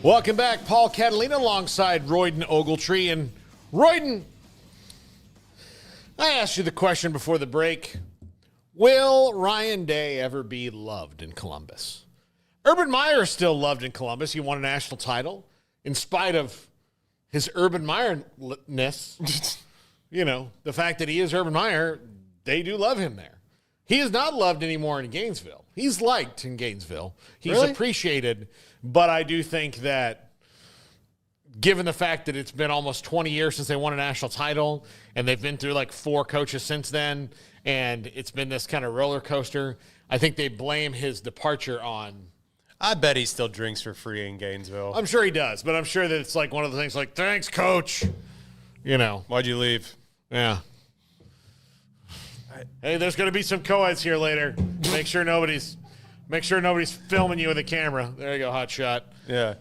Welcome back. Paul Catalina alongside Royden Ogletree. And Royden, I asked you the question before the break. Will Ryan Day ever be loved in Columbus? Urban Meyer is still loved in Columbus. He won a national title in spite of his Urban Meyer-ness. You know, the fact that he is Urban Meyer, they do love him there. He is not loved anymore in Gainesville. He's liked in Gainesville. He's appreciated, but I do think that given the fact that it's been almost 20 years since they won a national title and they've been through like 4 coaches since then, and it's been this kind of roller coaster, I think they blame his departure on. I bet he still drinks for free in Gainesville. I'm sure he does, but I'm sure that it's like one of the things like, thanks, coach. You know. Why'd you leave? Yeah. Hey, there's going to be some co-eds here later. Make sure nobody's filming you with a camera. There you go, hot shot. Yeah.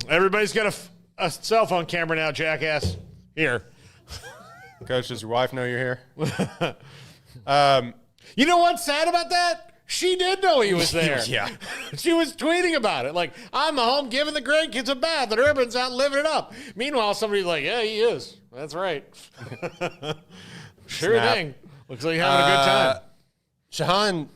Everybody's got a cell phone camera now, jackass. Here. Coach, does your wife know you're here? You know what's sad about that? She did know he was there. Yeah. She was tweeting about it. Like, I'm home giving the grandkids a bath, and Urban's out living it up. Meanwhile, somebody's like, yeah, he is. That's right. Sure Snap. thing. Looks like you're having a good time. Shahan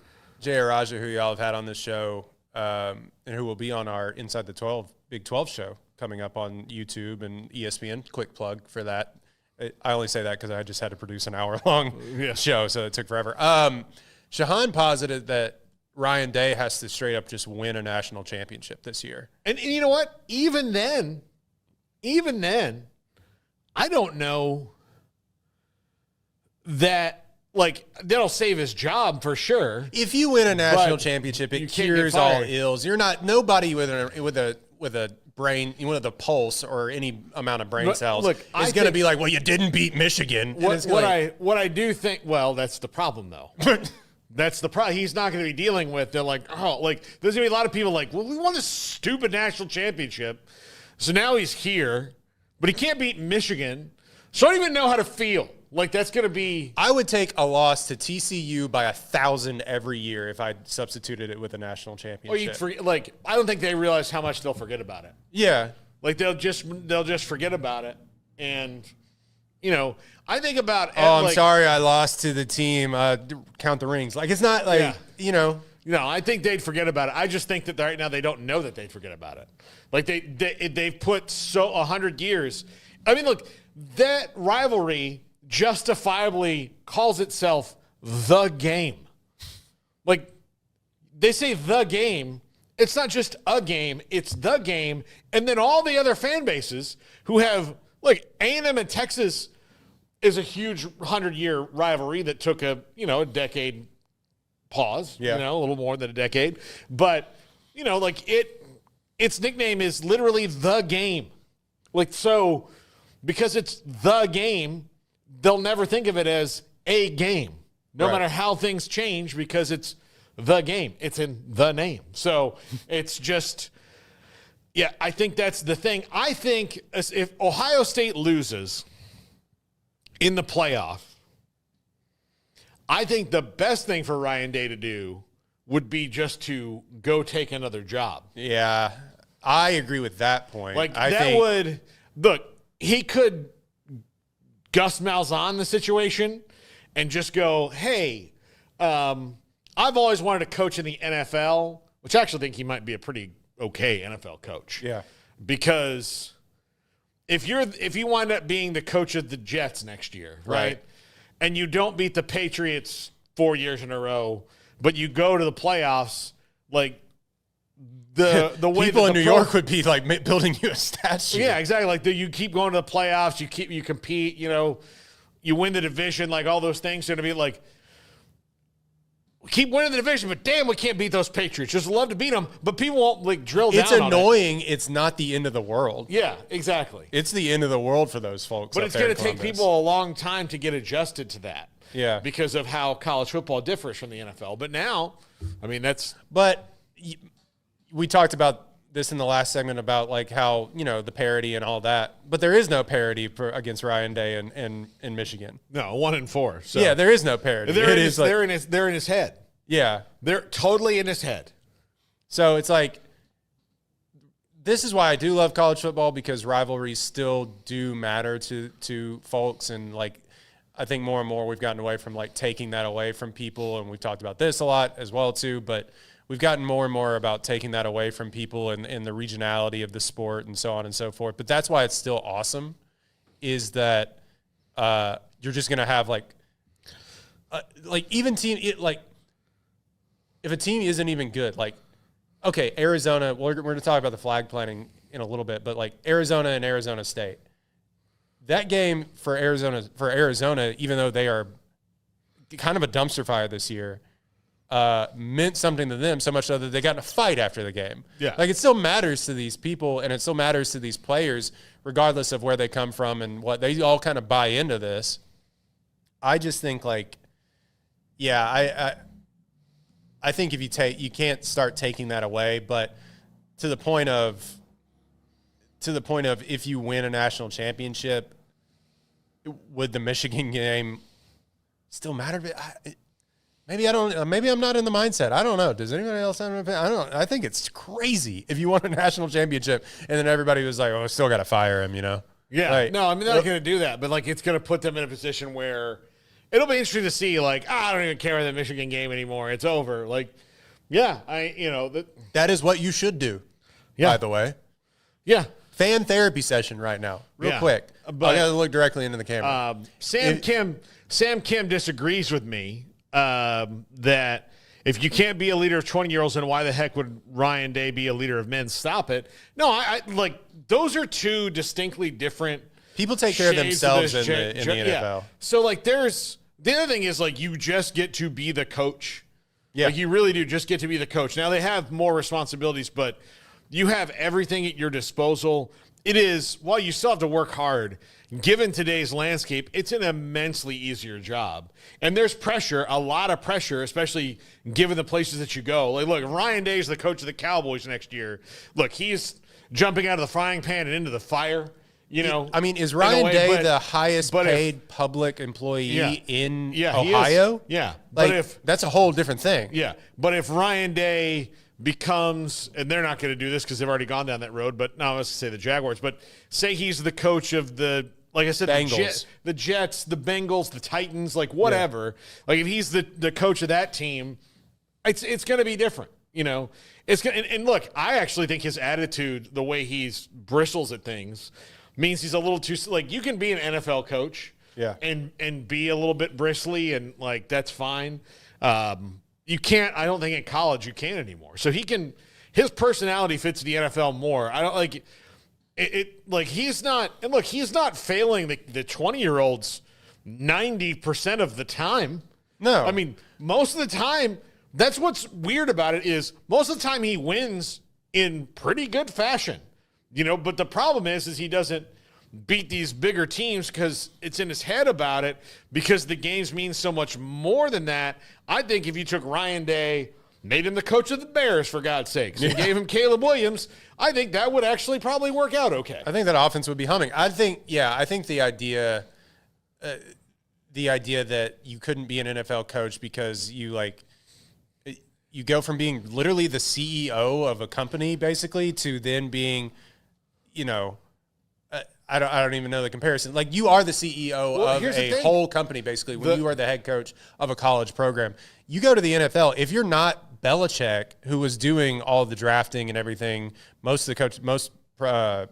Jayaraja, who y'all have had on this show, and who will be on our Inside the Big 12 show coming up on YouTube and ESPN. Quick plug for that. I only say that because I just had to produce an hour-long show, so it took forever. Shahan posited that Ryan Day has to straight up just win a national championship this year. And you know what? Even then, I don't know that, like, that'll save his job for sure. If you win a national championship, it cures all ills. You're not nobody with a brain, with a pulse or any amount of brain cells is going to be like, well, you didn't beat Michigan. What I do think, well, that's the problem though. That's the problem. He's not going to be dealing with. They're like, oh, like there's going to be a lot of people like, well, we won this stupid national championship, so now he's here, but he can't beat Michigan. So I don't even know how to feel. Like that's going to be. I would take a loss to TCU by 1,000 every year if I substituted it with a national championship. I don't think they realize how much they'll forget about it. Yeah, like they'll just forget about it, and you know, I think about. Oh, I'm sorry, I lost to the team. Count the rings. Like it's not like you know. No, I think they'd forget about it. I just think that right now they don't know that they'd forget about it. Like they've put 100 years. I mean, look, that rivalry justifiably calls itself the game. Like they say the game, it's not just a game, it's the game. And then all the other fan bases who have, like A&M and Texas is a huge 100-year rivalry that took a decade pause, a little more than a decade. But, like its nickname is literally the game. Like, so because it's the game, they'll never think of it as a game, no matter how things change, because it's the game. It's in the name. So it's just, I think that's the thing. I think if Ohio State loses in the playoff, I think the best thing for Ryan Day to do would be just to go take another job. Yeah, I agree with that point. Like, look, he could Gus Malzahn the situation and just go, hey, I've always wanted to coach in the NFL, which I actually think he might be a pretty okay NFL coach. Yeah. Because if you wind up being the coach of the Jets next year, right? And you don't beat the Patriots 4 years in a row, but you go to the playoffs, like the way people in New York would be like building you a statue. Yeah, exactly. Like you keep going to the playoffs, you compete, you win the division, like all those things are going to be like, keep winning the division, but damn, we can't beat those Patriots. Just love to beat them, but people won't like drill down. It's annoying. It's not the end of the world. Yeah, exactly. It's the end of the world for those folks. But it's going to take people a long time to get adjusted to that. Yeah, because of how college football differs from the NFL. But now, I mean, But we talked about this in the last segment about like how the parity and all that, but there is no parity against Ryan Day in Michigan. No, 1-4. So yeah, there is no parity. They're in his head. Yeah, they're totally in his head. So it's like this is why I do love college football, because rivalries still do matter to folks. And like, I think more and more we've gotten away from like taking that away from people. And we've talked about this a lot as well too, but we've gotten more and more about taking that away from people and the regionality of the sport and so on and so forth. But that's why it's still awesome, is that you're just going to have like even team, if a team isn't even good, like, okay, Arizona, we're going to talk about the flag planting in a little bit, but like Arizona and Arizona State, that game for Arizona, even though they are kind of a dumpster fire this year, meant something to them, so much so that they got in a fight after the game. Yeah. Like, it still matters to these people, and it still matters to these players, regardless of where they come from and what they all kind of buy into this. I just think, like, yeah, I think if you can't start taking that away, but to the point of if you win a national championship, would the Michigan game still matter? Maybe I'm not in the mindset. I don't know. Does anybody else have an opinion? I don't know. I think it's crazy if you won a national championship and then everybody was like, "Oh, still got to fire him," you know? Yeah. Like, no, I mean, they're not going to do that, but like, it's going to put them in a position where it'll be interesting to see. Like, I don't even care about the Michigan game anymore. It's over. Like, yeah, that is what you should do. Yeah. By the way, yeah. Fan therapy session right now, real quick. But I got to look directly into the camera. Sam Kim disagrees with me that if you can't be a leader of 20-year-olds, then why the heck would Ryan Day be a leader of men? Stop it. No, I like, those are two distinctly different. People take care of themselves in the NFL. Yeah. So like, the other thing is, like, you just get to be the coach. Yeah. Like, you really do just get to be the coach. Now they have more responsibilities, but you have everything at your disposal. It is, while you still have to work hard, given today's landscape, it's an immensely easier job. And there's pressure, a lot of pressure, especially given the places that you go. Like, look, Ryan Day is the coach of the Cowboys next year. Look, he's jumping out of the frying pan and into the fire. You know, I mean, is Ryan Day the highest paid public employee in Ohio? Yeah. Like, that's a whole different thing. Yeah. But if Ryan Day becomes, and they're not going to do this because they've already gone down that road, but no, I was going to say the Jaguars, but say he's the coach of the, like I said, the Jets, the Bengals, the Titans, like whatever. Yeah. Like, if he's the coach of that team, it's going to be different. You know, it's going and look, I actually think his attitude, the way he's bristles at things, means he's a little too, like, you can be an NFL coach, and be a little bit bristly, and like, that's fine. You can't, I don't think in college you can anymore. So his personality fits the NFL more. I don't like it like, he's not, and look, he's not failing the 20-year-olds 90% of the time. No. I mean, most of the time, that's what's weird about it, is most of the time he wins in pretty good fashion. You know, but the problem is he doesn't beat these bigger teams because it's in his head about it, because the games mean so much more than that. I think if you took Ryan Day, made him the coach of the Bears, for God's sakes, and gave him Caleb Williams, I think that would actually probably work out okay. I think that offense would be humming. I think the idea that you couldn't be an NFL coach because you go from being literally the CEO of a company, basically, to then being, you know, I don't even know the comparison. Like, you are the CEO of a whole company, basically, when you are the head coach of a college program. You go to the NFL, if you're not Belichick, who was doing all the drafting and everything, most NFL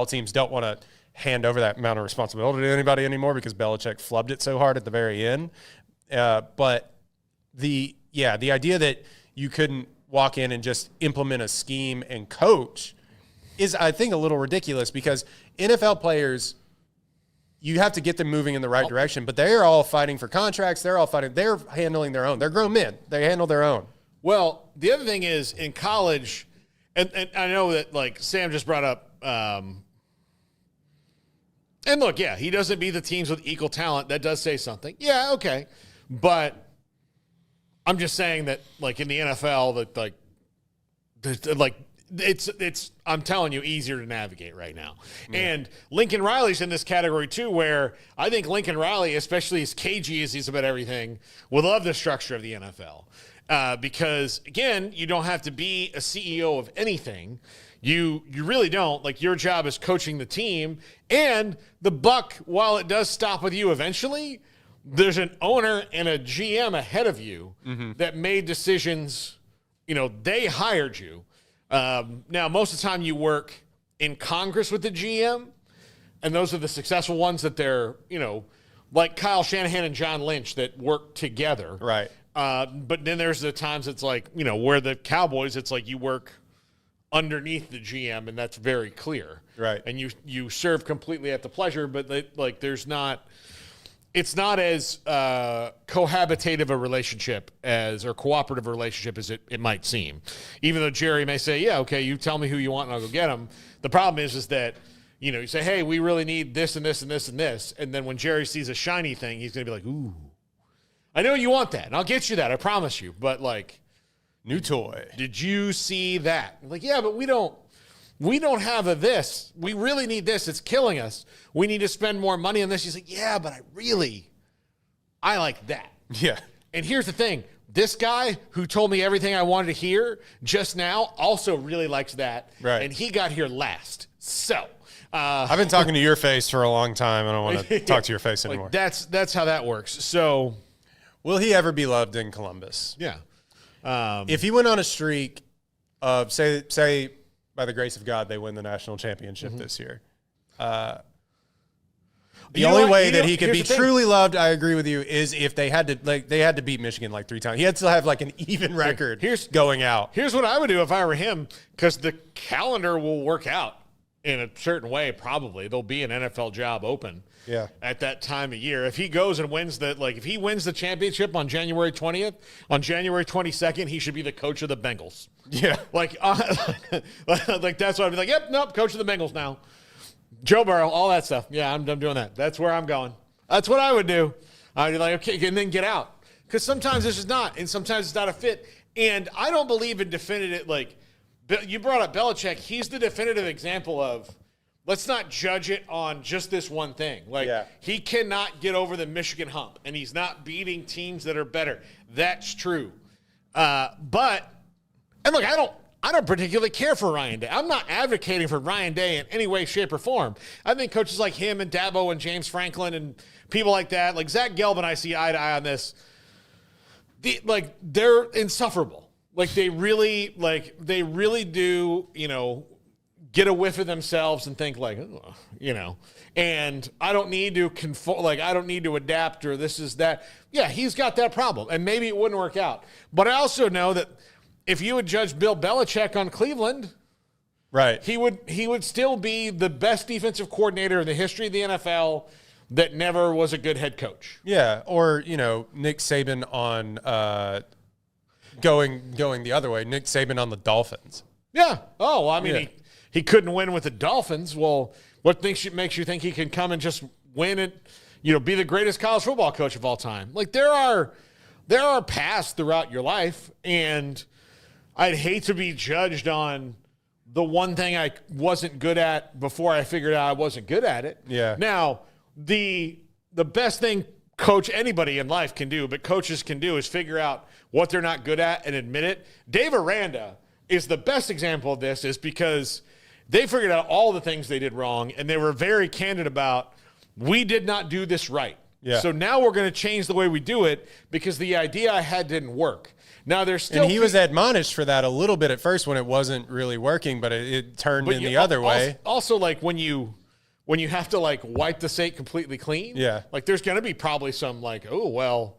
teams don't want to hand over that amount of responsibility to anybody anymore because Belichick flubbed it so hard at the very end. But the idea that you couldn't walk in and just implement a scheme and coach is, I think, a little ridiculous, because NFL players, you have to get them moving in the right direction, but they're all fighting for contracts. They're handling their own. They're grown men. They handle their own. Well, the other thing is, in college, and I know that, like, Sam just brought up, and look, yeah, he doesn't beat the teams with equal talent. That does say something. Yeah, okay. But I'm just saying that, like, in the NFL, it's I'm telling you, easier to navigate right now. Yeah. And Lincoln Riley's in this category too, where I think Lincoln Riley, especially as cagey as he's about everything, will love the structure of the NFL. Because, again, you don't have to be a CEO of anything. You really don't. Like, your job is coaching the team, and the buck, while it does stop with you eventually, there's an owner and a GM ahead of you that made decisions. They hired you. Now, most of the time you work in Congress with the GM, and those are the successful ones that they're, like Kyle Shanahan and John Lynch that work together. Right. But then there's the times it's like, where the Cowboys, it's like you work underneath the GM, and that's very clear. Right. And you serve completely at the pleasure, but it's not as cohabitative a relationship or cooperative relationship as it might seem. Even though Jerry may say, yeah, okay, you tell me who you want and I'll go get them. The problem is that, you say, hey, we really need this and this and this and this. And then when Jerry sees a shiny thing, he's going to be like, ooh, I know you want that, and I'll get you that, I promise you. But, like, new toy. Did you see that? I'm like, yeah, but we don't have this. We really need this. It's killing us. We need to spend more money on this. He's like, yeah, but I like that. Yeah. And here's the thing. This guy who told me everything I wanted to hear just now also really likes that. Right. And he got here last. So I've been talking to your face for a long time. I don't want to talk to your face anymore. That's how that works. So will he ever be loved in Columbus? Yeah. If he went on a streak of, say by the grace of God, they win the national championship this year. The only way that he could be truly loved, I agree with you, is if they had to beat Michigan like 3 times. He had to have like an even record going out. Here's what I would do if I were him, because the calendar will work out in a certain way. Probably there'll be an NFL job open. Yeah. At that time of year, if he goes and wins if he wins the championship on January 20th, on January 22nd, he should be the coach of the Bengals. Yeah. Like that's what I'd be like. Yep, nope, coach of the Bengals now. Joe Burrow, all that stuff. Yeah, I'm doing that. That's where I'm going. That's what I would do. I'd be like, okay, and then get out, because sometimes this is not, and sometimes it's not a fit. And I don't believe in definitive. Like, you brought up Belichick. He's the definitive example of, let's not judge it on just this one thing. Like, he cannot get over the Michigan hump, and he's not beating teams that are better. That's true. And look, I don't particularly care for Ryan Day. I'm not advocating for Ryan Day in any way, shape, or form. I think coaches like him and Dabo and James Franklin and people like that, like Zach Gelb and I see eye to eye on this. They're insufferable. They really do, get a whiff of themselves and think and I don't need to conform, I don't need to adapt, or this is that. Yeah, he's got that problem, and maybe it wouldn't work out. But I also know that if you would judge Bill Belichick on Cleveland, right, he would still be the best defensive coordinator in the history of the NFL that never was a good head coach. Yeah, or Nick Saban on going the other way. Nick Saban on the Dolphins. Yeah. Oh, well, I mean, he couldn't win with the Dolphins. Well, what makes you think he can come and just win it? Be the greatest college football coach of all time. There are paths throughout your life, and I'd hate to be judged on the one thing I wasn't good at before I figured out I wasn't good at it. Yeah. Now, the best thing anybody in life can do, but coaches can do, is figure out what they're not good at and admit it. Dave Aranda is the best example of this, is because they figured out all the things they did wrong, and they were very candid about, we did not do this right. Yeah. So now we're going to change the way we do it, because the idea I had didn't work. Now there's still, and he was admonished for that a little bit at first when it wasn't really working, but it turned in the other way. Also, when you have to wipe the slate completely clean, there's going to be probably some oh well,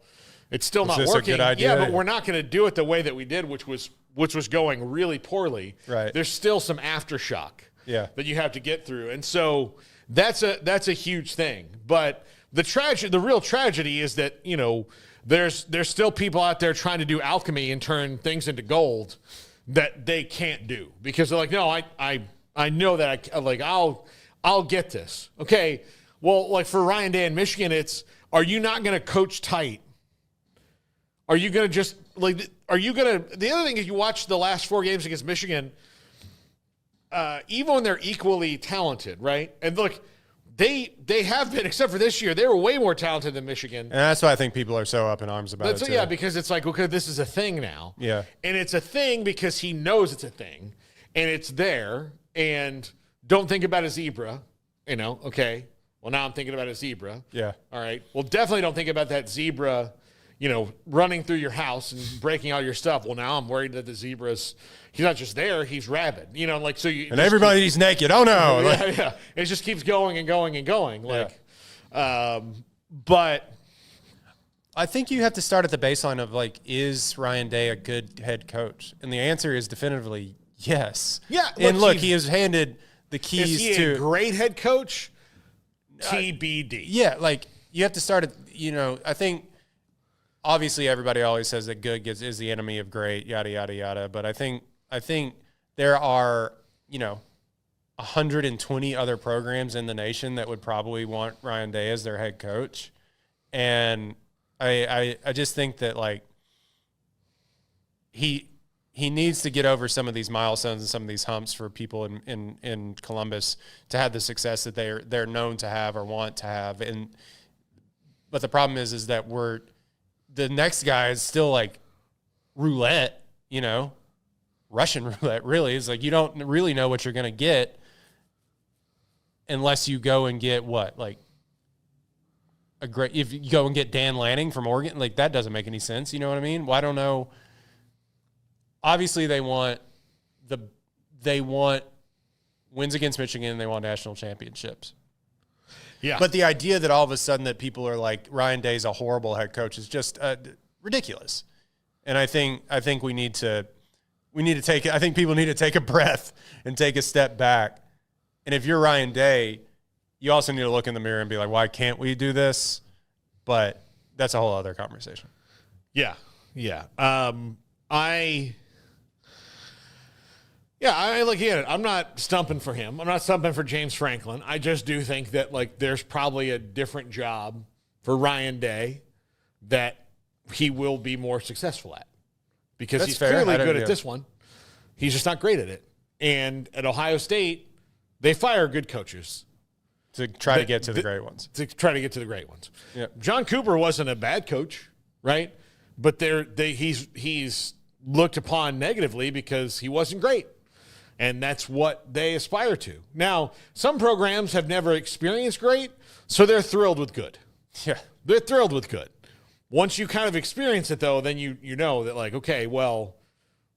it's still not working. A good idea? Yeah, but we're not going to do it the way that we did, which was going really poorly. Right. There's still some aftershock. That you have to get through, and so that's a huge thing. But the real tragedy is that there's still people out there trying to do alchemy and turn things into gold that they can't do, because they're like, no, I know that I'll get this. Okay, well, for Ryan Day in Michigan, it's, are you not going to coach tight? Are you going to just the other thing is, you watch the last 4 games against Michigan, even when they're equally talented, right? And look, they have been, except for this year, they were way more talented than Michigan. And that's why I think people are so up in arms about it too. Yeah, because it's okay, this is a thing now. Yeah. And it's a thing because he knows it's a thing. and it's there, and don't think about a zebra, okay. Well, now I'm thinking about a zebra. Yeah. All right. Well, definitely don't think about that zebra, running through your house and breaking all your stuff. Well, now I'm worried that the zebra's, he's not just there, he's rabid. So you. And everybody's naked. Oh, no. Yeah. It just keeps going and going and going. But I think you have to start at the baseline of, is Ryan Day a good head coach? And the answer is definitively yes. Yeah. And look, he has handed the keys is he to a great head coach? TBD. Yeah, you have to start at, I think obviously everybody always says that good is the enemy of great, yada, yada, yada. But I think there are, 120 other programs in the nation that would probably want Ryan Day as their head coach. And I just think that he needs to get over some of these milestones and some of these humps for people in Columbus to have the success that they're known to have or want to have. But the problem is that the next guy is still roulette, Russian roulette. Really, it's you don't really know what you're going to get unless you go and get if you go and get Dan Lanning from Oregon, that doesn't make any sense. You know what I mean? Well, I don't know. Obviously, they want wins against Michigan, and they want national championships. Yeah. But the idea that all of a sudden that people are Ryan Day's a horrible head coach is just ridiculous. And I think we need to take. I think people need to take a breath and take a step back. And if you're Ryan Day, you also need to look in the mirror and be like, why can't we do this? But that's a whole other conversation. Yeah. Yeah. I look at it. I'm not stumping for him. I'm not stumping for James Franklin. I just do think that there's probably a different job for Ryan Day that he will be more successful at because That's he's fair. clearly good at this one. He's just not great at it. And at Ohio State, they fire good coaches to try to get to the great ones. Yep. John Cooper wasn't a bad coach, right? But he's looked upon negatively because he wasn't great. And that's what they aspire to. Now, some programs have never experienced great, so they're thrilled with good. Yeah. They're thrilled with good. Once you kind of experience it, though, then you know that, okay, well,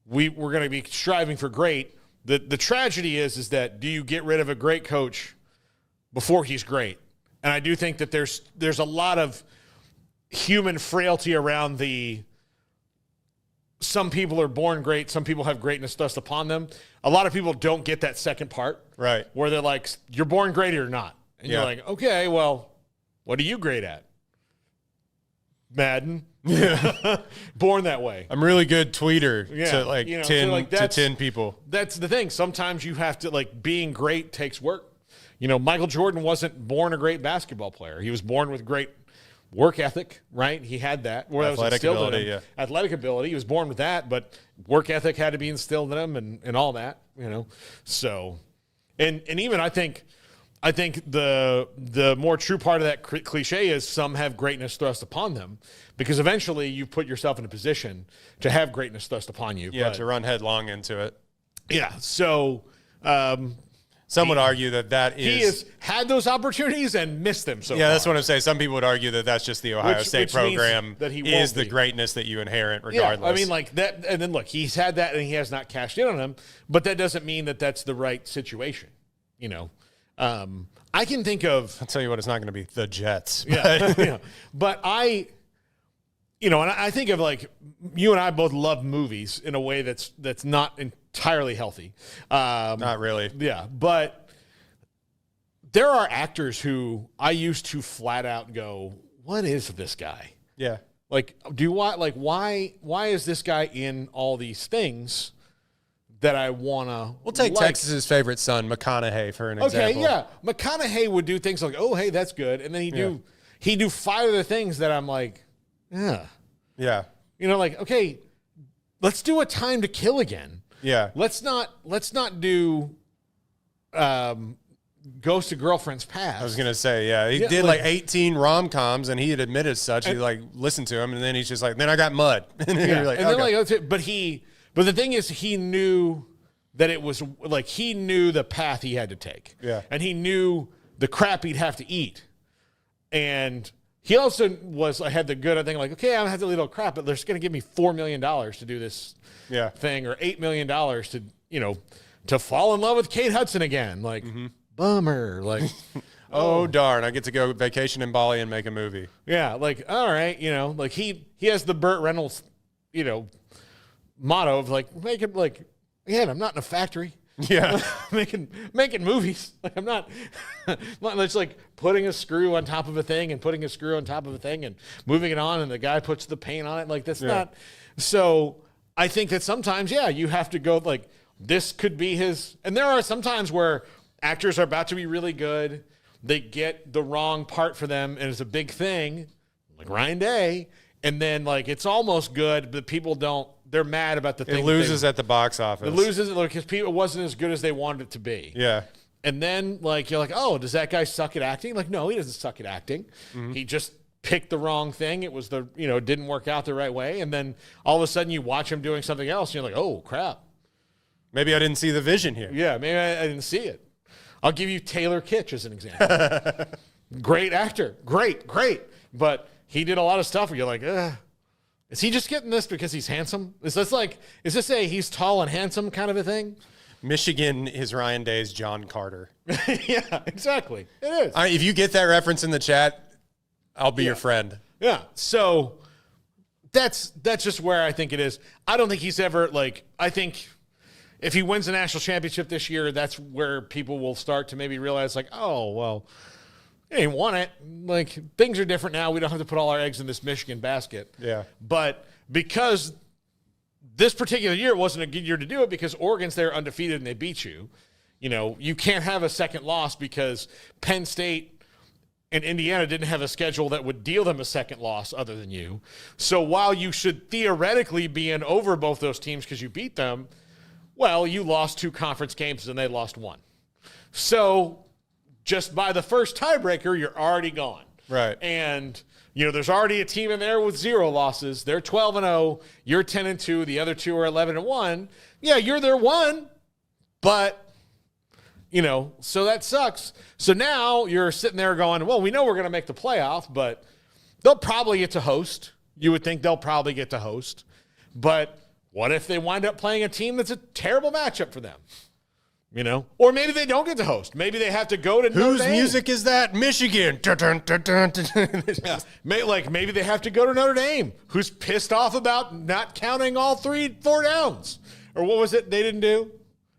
we're going to be striving for great. The tragedy is that do you get rid of a great coach before he's great? And I do think that there's a lot of human frailty around some people are born great, some people have greatness thrust upon them. A lot of people don't get that second part. Right. Where they're you're born great or not. And you're okay, well, what are you great at? Madden. Born that way. I'm really good tweeter to 10 people. That's the thing. Sometimes you have to being great takes work. Michael Jordan wasn't born a great basketball player. He was born with great work ethic, right? He had that. Athletic ability, yeah. Athletic ability. He was born with that, but work ethic had to be instilled in him and all that, So, and even I think the more true part of that cliche is some have greatness thrust upon them because eventually you put yourself in a position to have greatness thrust upon you. Yeah, to run headlong into it. Yeah, so some would argue that he has had those opportunities and missed them so far. That's what I'm saying. Some people would argue that that's just the Ohio State program that he is the greatness that you inherit regardless. Yeah, I mean, that. And then look, he's had that and he has not cashed in on him, but that doesn't mean that that's the right situation. I can think of. I'll tell you what, it's not going to be the Jets. Yeah, but and I think of you and I both love movies in a way that's not entirely healthy. Not really. Yeah, but there are actors who I used to flat out go, "What is this guy?" Yeah. Why is this guy in all these things that I want to... We'll take Texas's favorite son, McConaughey, for an example. Okay, yeah. McConaughey would do things oh, hey, that's good. And then he'd do 5 other things that I'm yeah. Yeah. Okay, let's do A Time to Kill again. Yeah. Let's not do Ghost of Girlfriend's Past. I was going to say, yeah. He did 18 rom-coms, and he had admitted as such. He listened to him, and then he's just then I got mud. And but the thing is, he knew that it was like he knew the path he had to take. Yeah. And he knew the crap he'd have to eat. And he also had the good, I think, like, okay, I'm going to have to eat all crap, but they're just going to give me $4 million to do this thing, or $8 million to, to fall in love with Kate Hudson again. Like, bummer. Like, oh, darn. I get to go vacation in Bali and make a movie. Yeah. Like, all right. Like he has the Burt Reynolds, motto of like, make it like, again, I'm not in a factory. Yeah. making movies. Like I'm not, it's like putting a screw on top of a thing and putting a screw on top of a thing and moving it on, and the guy puts the paint on it. Like that's not. So I think that sometimes, you have to go like, this could be his, and there are some times where actors are about to be really good. They get the wrong part for them, and it's a big thing, like Ryan Day, and then like it's almost good, but people don't. They're mad about the thing. It loses at the box office. It loses because it wasn't as good as they wanted it to be. Yeah. And then like you're like, oh, does that guy suck at acting? Like, no, he doesn't suck at acting. He just picked the wrong thing. It was it didn't work out the right way. And then all of a sudden you watch him doing something else, and you're like, oh crap. Maybe I didn't see the vision here. Yeah, maybe I didn't see it. I'll give you Taylor Kitsch as an example. Great actor. Great. But he did a lot of stuff where you're like, is he just getting this because he's handsome? Is this a he's tall and handsome kind of a thing? Michigan is Ryan Day's John Carter. Yeah, exactly. It is. If you get that reference in the chat, I'll be your friend. Yeah. So that's just where I think it is. I don't think he's ever I think if he wins the national championship this year, that's where people will start to maybe realize like, oh, well, he won it. Like things are different now. We don't have to put all our eggs in this Michigan basket. Yeah. But because this particular year wasn't a good year to do it because Oregon's there undefeated and they beat you. You can't have a second loss because Penn State and Indiana didn't have a schedule that would deal them a second loss other than you. So while you should theoretically be in over both those teams because you beat them, well, you lost 2 conference games and they lost 1. So just by the first tiebreaker, you're already gone. Right. And, there's already a team in there with 0 losses. They're 12-0. You're 10-2. The other 2 are 11-1. Yeah, you're their 1, but, so that sucks. So now you're sitting there going, well, we know we're going to make the playoff, but they'll probably get to host. You would think they'll probably get to host. But what if they wind up playing a team that's a terrible matchup for them? Or maybe they don't get to host. Maybe they have to go to Notre Dame. Whose music is that? Michigan. Yeah. Maybe they have to go to Notre Dame, who's pissed off about not counting all 4 downs. Or what was it they didn't do?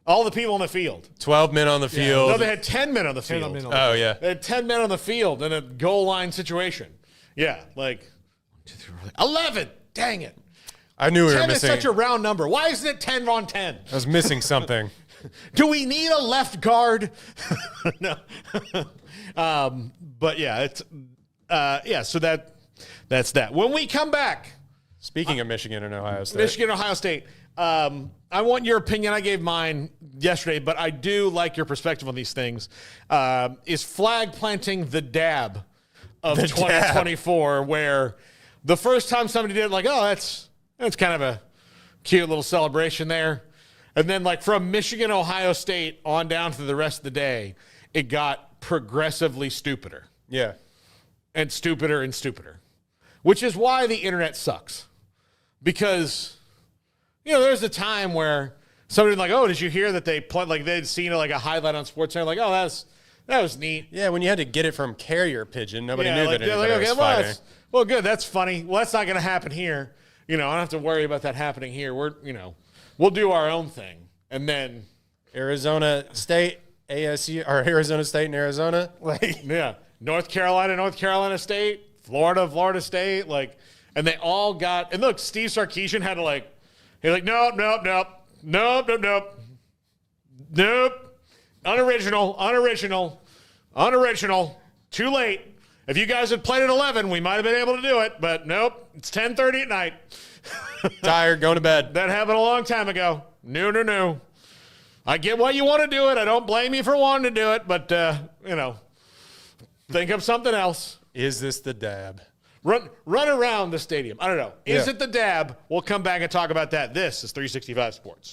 All the people on the field. 12 men on the field. No, they had 10 men on the field. Oh, yeah. They had 10 men on the field in a goal line situation. Yeah, 11. Dang it. I knew we were 10 missing. is such a round number. Why isn't it 10 on 10? I was missing something. Do we need a left guard? No. But yeah, it's so that's that. When we come back, speaking of Michigan and Ohio State. Michigan, Ohio State. I want your opinion. I gave mine yesterday, but I do like your perspective on these things. Is flag planting the dab of 2024, where the first time somebody did it, like, oh, that's kind of a cute little celebration there. And then, from Michigan, Ohio State on down to the rest of the day, it got progressively stupider. Yeah. And stupider, which is why the internet sucks. Because, there's a time where somebody was like, oh, did you hear that they played, they'd seen a highlight on SportsCenter, like, oh, that was neat. Yeah, when you had to get it from carrier pigeon, nobody knew that anybody was fighting. Well, good, that's funny. Well, that's not going to happen here. I don't have to worry about that happening here. We'll do our own thing. And then Arizona State, ASU, or Arizona State and Arizona. Yeah. North Carolina State, Florida State. And they all got, and look, Steve Sarkisian had to nope. Unoriginal. Too late. If you guys had played at 11, we might have been able to do it, but nope. It's 10:30 at night. Tired, going to bed. That happened a long time ago. No. I get why you want to do it. I don't blame you for wanting to do it, but, think of something else. Is this the dab? Run around the stadium. I don't know. Is it the dab? We'll come back and talk about that. This is 365 Sports.